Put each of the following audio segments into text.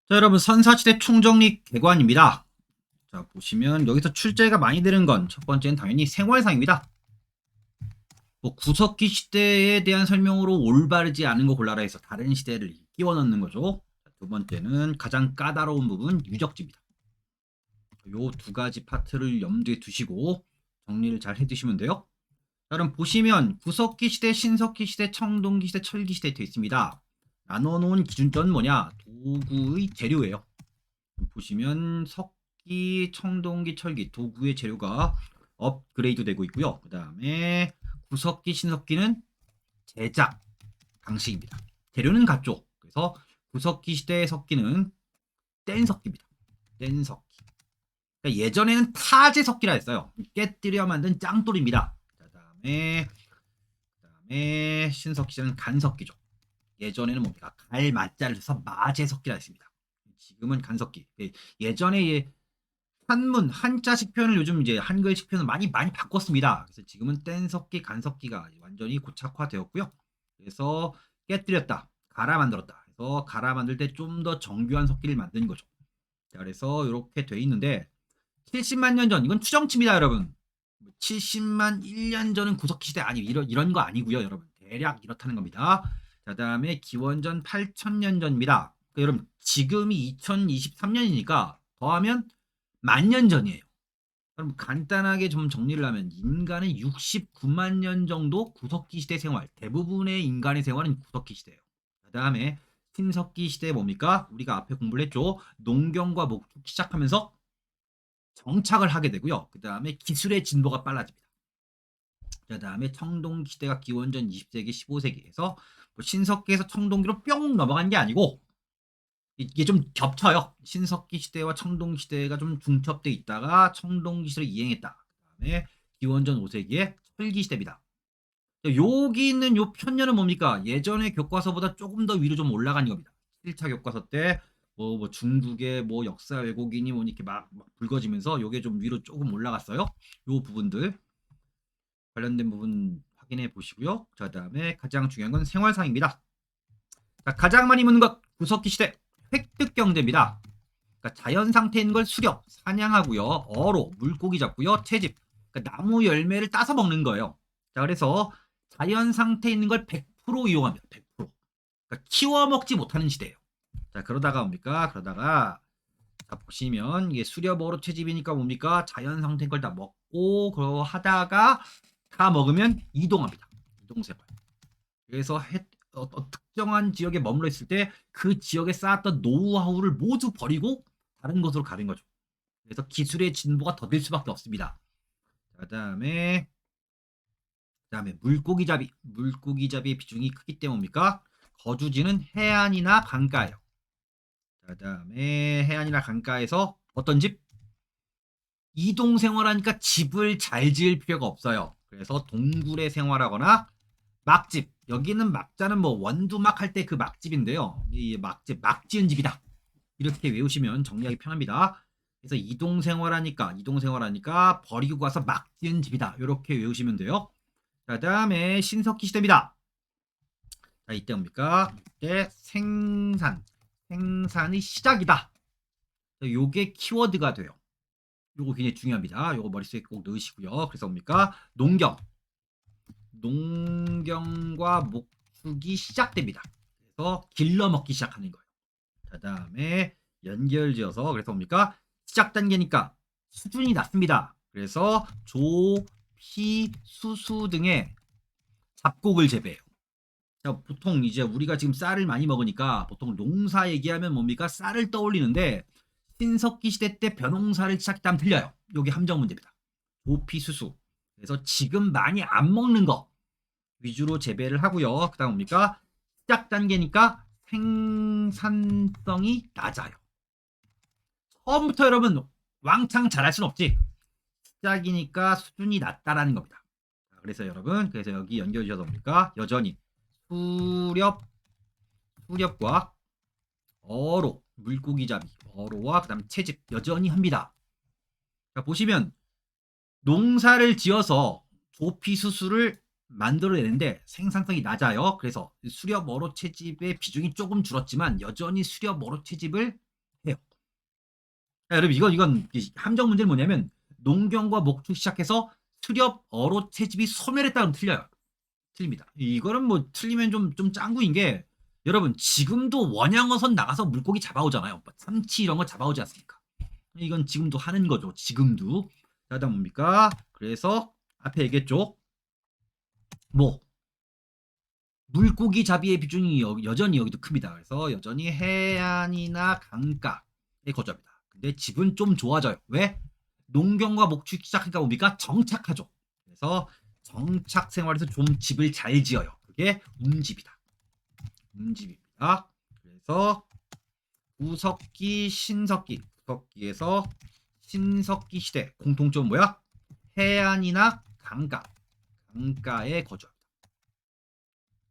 자, 여러분 선사시대 총정리 개관입니다. 자, 보시면 여기서 출제가 많이 되는 건 첫 번째는 당연히 생활상입니다. 뭐 구석기 시대에 대한 설명으로 올바르지 않은 거 골라라 해서 다른 시대를 끼워 넣는 거죠. 자, 두 번째는 가장 까다로운 부분 유적지입니다. 요 두 가지 파트를 염두에 두시고 정리를 잘 해두시면 돼요. 자, 그럼 보시면 구석기 시대, 신석기 시대, 청동기 시대, 철기 시대 되어 있습니다. 나눠놓은 기준점은 뭐냐? 도구의 재료예요. 보시면 석기, 청동기, 철기 도구의 재료가 업그레이드 되고 있고요. 그 다음에 구석기, 신석기는 제작 방식입니다. 재료는 같죠. 그래서 구석기 시대의 석기는 뗀석기입니다. 뗀석기. 그러니까 예전에는 타제석기라 했어요. 깨뜨려 만든 짱돌입니다. 그다음에 신석기 시대는 간석기죠. 예전에는 뭡니까? 갈 맞자를 써서 마제석기라 했습니다. 지금은 간석기. 예전에 한문 한자식 표현을 요즘 이제 한글식 표현을 많이 바꿨습니다. 그래서 지금은 뗀석기, 간석기가 완전히 고착화되었고요. 그래서 깨뜨렸다, 갈아 만들었다. 그래서 갈아 만들 때 좀 더 정교한 석기를 만드는 거죠. 자, 그래서 이렇게 돼 있는데 70만 년 전 이건 추정치입니다, 여러분. 70만 1년 전은 구석기 시대 아니 이런 거 아니고요, 여러분. 대략 이렇다는 겁니다. 자, 그다음에 기원전 8,000년 전입니다. 그러니까 여러분 지금이 2023년이니까 더하면 10,000년 전이에요. 그럼 간단하게 좀 정리를 하면 인간은 69만 년 정도 구석기 시대 생활, 대부분의 인간의 생활은 구석기 시대예요. 그다음에 신석기 시대 뭡니까? 우리가 앞에 공부를 했죠. 농경과 목축 시작하면서 정착을 하게 되고요. 그다음에 기술의 진보가 빨라집니다. 그다음에 청동기 시대가 기원전 20세기, 15세기에서 신석기에서 청동기로 뿅 넘어간 게 아니고 이게 좀 겹쳐요. 신석기 시대와 청동기 시대가 좀 중첩돼 있다가 청동기 시대를 이행했다. 그다음에 기원전 5세기에 철기 시대입니다. 여기 있는 요 편년은 뭡니까? 예전의 교과서보다 조금 더 위로 좀 올라간 겁니다. 1차 교과서 때 뭐 중국의 뭐 역사 왜곡이니 뭐 이렇게 막 불거지면서 요게 좀 위로 조금 올라갔어요. 요 부분들 관련된 부분 확인해 보시고요. 자, 그다음에 가장 중요한 건 생활상입니다. 자, 가장 많이 묻는 것 구석기 시대 획득 경제입니다. 그러니까 자연 상태에 있는 걸 수렵, 사냥하고요. 어로, 물고기 잡고요. 채집, 그러니까 나무 열매를 따서 먹는 거예요. 자, 그래서 자연 상태에 있는 걸 100% 이용합니다. 100%. 그러니까 키워 먹지 못하는 시대예요. 자, 그러다가 뭡니까? 그러다가 자, 보시면 이게 수렵, 어로, 채집이니까 뭡니까? 자연 상태인 걸 다 먹고 그러 하다가 다 먹으면 이동합니다. 이동생활. 그래서 특정한 지역에 머물러 있을 때 그 지역에 쌓았던 노하우를 모두 버리고 다른 곳으로 가는 거죠. 그래서 기술의 진보가 더딜 수밖에 없습니다. 그다음에 물고기잡이. 물고기잡이의 비중이 크기 때문입니까? 거주지는 해안이나 강가예요. 그다음에 해안이나 강가에서 어떤 집? 이동 생활하니까 집을 잘 지을 필요가 없어요. 그래서 동굴에 생활하거나 막집. 여기는 막자는 뭐 원두막 할 때 그 막집인데요. 이 막집, 막 지은 집이다. 이렇게 외우시면 정리하기 편합니다. 그래서 이동 생활하니까 버리고 가서 막 지은 집이다. 이렇게 외우시면 돼요. 자, 다음에 신석기 시대입니다. 자, 이때 뭡니까? 이때 생산의 시작이다. 자, 요게 키워드가 돼요. 요거 굉장히 중요합니다. 요거 머릿속에 꼭 넣으시고요. 그래서 뭡니까? 농경과 목축이 시작됩니다. 그래서 길러 먹기 시작하는 거예요. 그 다음에 연결지어서 그래서 뭡니까? 시작 단계니까 수준이 낮습니다. 그래서 조, 피, 수수 등의 잡곡을 재배해요. 자, 보통 이제 우리가 지금 쌀을 많이 먹으니까 보통 농사 얘기하면 뭡니까? 쌀을 떠올리는데 신석기 시대 때 벼농사를 시작했다면 틀려요. 여기 함정 문제입니다. 조피, 수수. 그래서 지금 많이 안 먹는 거 위주로 재배를 하고요. 그 다음 뭡니까? 시작 단계니까 생산성이 낮아요. 처음부터 여러분 왕창 잘할 순 없지. 시작이니까 수준이 낮다라는 겁니다. 그래서 여러분, 그래서 여기 연결 주셔서 뭡니까? 여전히 수렵과 어로, 물고기잡이, 어로와 그 다음 채집 여전히 합니다. 자, 보시면 농사를 지어서 조피수수를 만들어내는데 생산성이 낮아요. 그래서 수렵 어로 채집의 비중이 조금 줄었지만 여전히 수렵 어로 채집을 자, 여러분 이건 함정 문제는 뭐냐면 농경과 목축 시작해서 수렵, 어로, 채집이 소멸했다면 틀려요. 틀립니다. 이거는 뭐 틀리면 좀 짱구인 게 여러분 지금도 원양어선 나가서 물고기 잡아오잖아요. 뭐 삼치 이런 거 잡아오지 않습니까? 이건 지금도 하는 거죠. 지금도. 자, 다음 뭡니까? 그래서 앞에 얘기했죠. 뭐 물고기 잡이의 비중이 여전히 여기도 큽니다. 그래서 여전히 해안이나 강가에 거주합니다. 근데 집은 좀 좋아져요. 왜? 농경과 목축 시작하니까 뭡니까? 정착하죠. 그래서 정착 생활에서 좀 집을 잘 지어요. 그게 움집이다. 움집입니다. 그래서 구석기, 신석기, 구석기에서 신석기 시대 공통점 뭐야? 해안이나 강가, 강가에 거주합니다.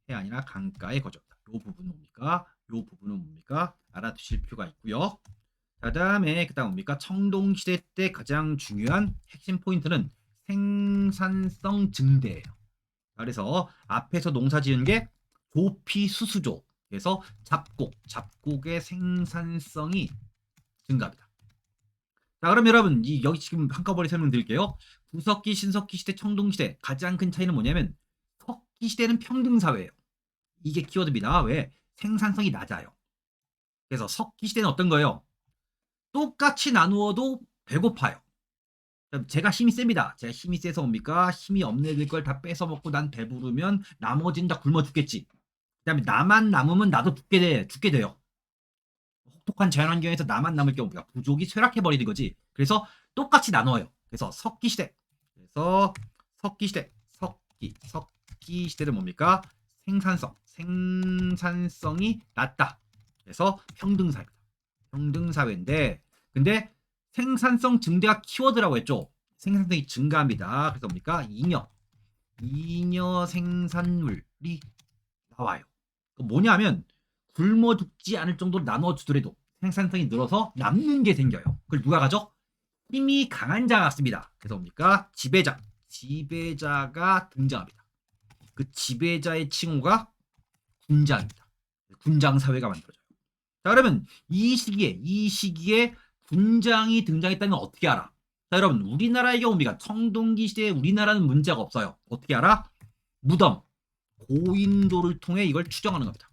해안이나 강가에 거주합니다. 이 부분은 뭡니까? 이 부분은 뭡니까? 알아두실 필요가 있고요. 자, 다음에 그다음 뭡니까? 청동시대 때 가장 중요한 핵심 포인트는 생산성 증대예요. 그래서 앞에서 농사 지은 게 조피수수조. 그래서 잡곡의 생산성이 증가합니다. 자, 그럼 여러분 여기 지금 한꺼번에 설명드릴게요. 구석기, 신석기 시대, 청동시대 가장 큰 차이는 뭐냐면 석기 시대는 평등사회예요. 이게 키워드입니다. 왜? 생산성이 낮아요. 그래서 석기 시대는 어떤 거예요? 똑같이 나누어도 배고파요. 제가 힘이 셉니다. 제가 힘이 세서 뭡니까? 힘이 없는 애들 걸 다 뺏어 먹고 난 배부르면 나머지는 다 굶어 죽겠지. 그다음에 나만 남으면 나도 죽게 돼요. 혹독한 자연환경에서 나만 남을 경우 우리가 부족이 쇠락해 버리는 거지. 그래서 똑같이 나눠요. 그래서 석기 시대. 그래서 석기 시대는 뭡니까? 생산성이 낮다. 그래서 평등사회입니다. 평등사회인데 근데 생산성 증대가 키워드라고 했죠. 생산성이 증가합니다. 그래서 뭡니까? 잉여 생산물이 나와요. 뭐냐면 굶어 죽지 않을 정도로 나눠주더라도 생산성이 늘어서 남는 게 생겨요. 그걸 누가 가져? 힘이 강한 자가 갖습니다. 그래서 뭡니까? 지배자가 등장합니다. 그 지배자의 칭호가 군장입니다. 군장 사회가 만들어져요. 자, 그러면 이 시기에 군장이 등장했다는 건 어떻게 알아? 자, 여러분 우리나라의 경우입니다. 청동기 시대에 우리나라는 문제가 없어요. 어떻게 알아? 무덤, 고인도를 통해 이걸 추정하는 겁니다.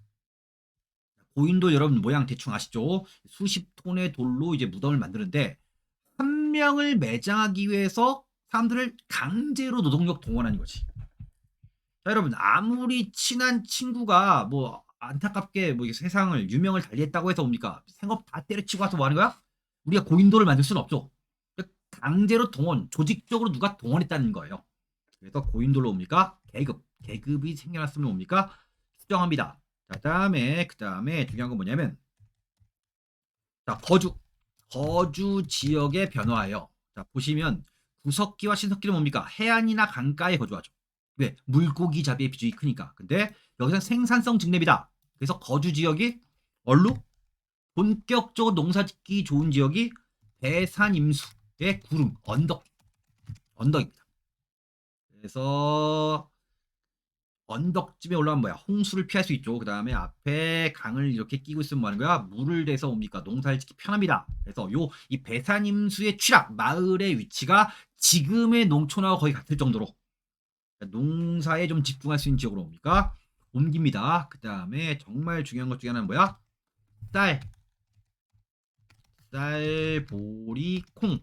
고인도 여러분 모양 대충 아시죠? 수십 톤의 돌로 이제 무덤을 만드는데 한 명을 매장하기 위해서 사람들을 강제로 노동력 동원하는 거지. 자, 여러분 아무리 친한 친구가 뭐 안타깝게 뭐 세상을 유명을 달리했다고 해서 뭡니까? 생업 다 때려치고 와서 뭐 하는 거야? 우리가 고인도를 만들 수는 없죠. 강제로 조직적으로 누가 동원했다는 거예요. 그래서 고인도로 옵니까? 계급이 생겨났으면 뭡니까? 수정합니다. 자, 그다음에 중요한 건 뭐냐면 자, 거주 지역의 변화예요. 자, 보시면 구석기와 신석기는 뭡니까? 해안이나 강가에 거주하죠. 왜? 물고기 잡이의 비중이 크니까. 근데 여기서 생산성 증대입니다. 그래서 거주 지역이 얼루 본격적으로 농사짓기 좋은 지역이 대산임수의 구름, 언덕입니다. 그래서 언덕집에 올라가면 뭐야? 홍수를 피할 수 있죠. 그 다음에 앞에 강을 이렇게 끼고 있으면 뭐 하는 거야? 물을 대서 옵니까? 농사를 짓기 편합니다. 그래서 이 배산임수의 취락, 마을의 위치가 지금의 농촌하고 거의 같을 정도로 농사에 좀 집중할 수 있는 지역으로 옵니까? 옮깁니다. 그 다음에 정말 중요한 것 중에 하나는 뭐야? 쌀, 보리, 콩.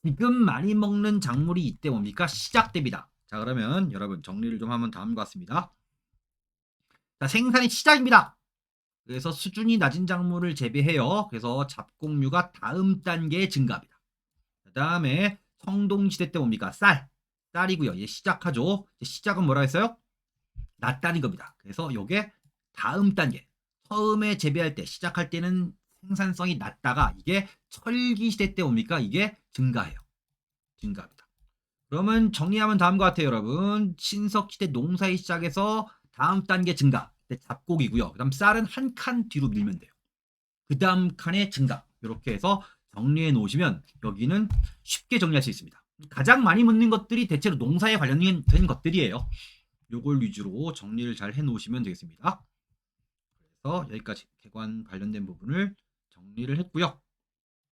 지금 많이 먹는 작물이 이때 뭡니까? 시작됩니다. 자, 그러면 여러분 정리를 좀 하면 다음과 같습니다. 자, 생산이 시작입니다. 그래서 수준이 낮은 작물을 재배해요. 그래서 잡곡류가 다음 단계에 증가합니다. 그 다음에 청동시대 때 뭡니까? 쌀이고요. 이제 시작하죠. 시작은 뭐라 했어요? 낮다는 겁니다. 그래서 이게 다음 단계. 처음에 재배할 때 시작할 때는 생산성이 낮다가 이게 철기시대 때 뭡니까? 이게 증가합니다. 그러면 정리하면 다음과 같아요, 여러분. 신석시대 농사의 시작에서 다음 단계 증가. 잡곡이고요. 그 다음 쌀은 한 칸 뒤로 밀면 돼요. 그 다음 칸의 증가. 이렇게 해서 정리해 놓으시면 여기는 쉽게 정리할 수 있습니다. 가장 많이 묻는 것들이 대체로 농사에 관련된 것들이에요. 요걸 위주로 정리를 잘 해 놓으시면 되겠습니다. 그래서 여기까지 개관 관련된 부분을 정리를 했고요.